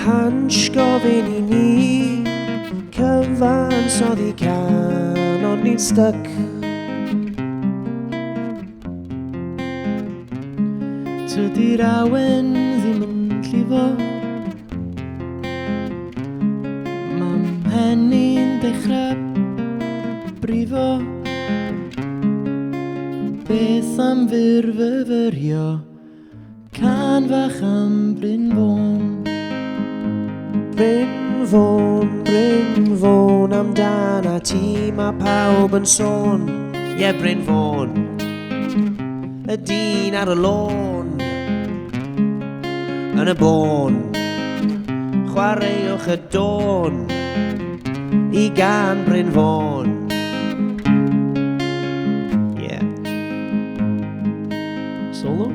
Hans gofyn I ni cyfansoddi can ond ni'n styc. Tydi'r awen ddim yn llifo, Mam Henni'n dechrau brifo. Beth am fyrfyfyrio can fach am Bryn Fôn. Bryn Fôn amdana ti mae pawb yn sôn. Ie, Bryn Fôn, y dyn ar y lôn, yn y bôn, chwaraewch y dôn I gan Bryn Fôn. Yeah. Solo?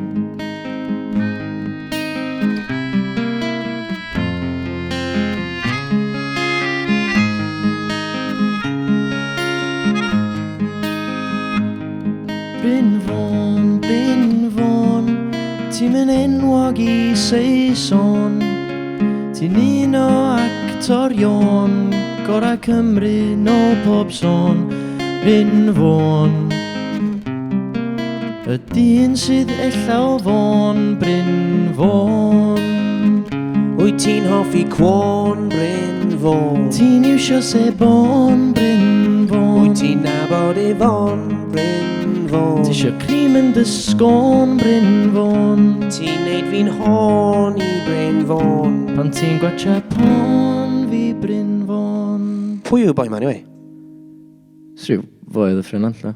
Bryn Fôn, ti'n mynd enwog I Saeson. Ti'n un o actorion gorau Cymru no pob sôn. Bryn Fôn, y dyn sydd ella o Fôn. Bryn Fôn, Wyt ti'n hoffi cwôn Bryn Fôn? ti'n iwsio sebon. Bryn Fôn, Wyt ti'n nabod Ifon Bryn Fôn? t'isio crim yn dy sgôn. Bryn Fôn, Ti'n neud fi'n hon I Bryn Fôn. pan ti'n gwatcha pon fi Bryn Fôn. Pwy yw boi ma anyway? Sryw foi oedd y ffrind alla.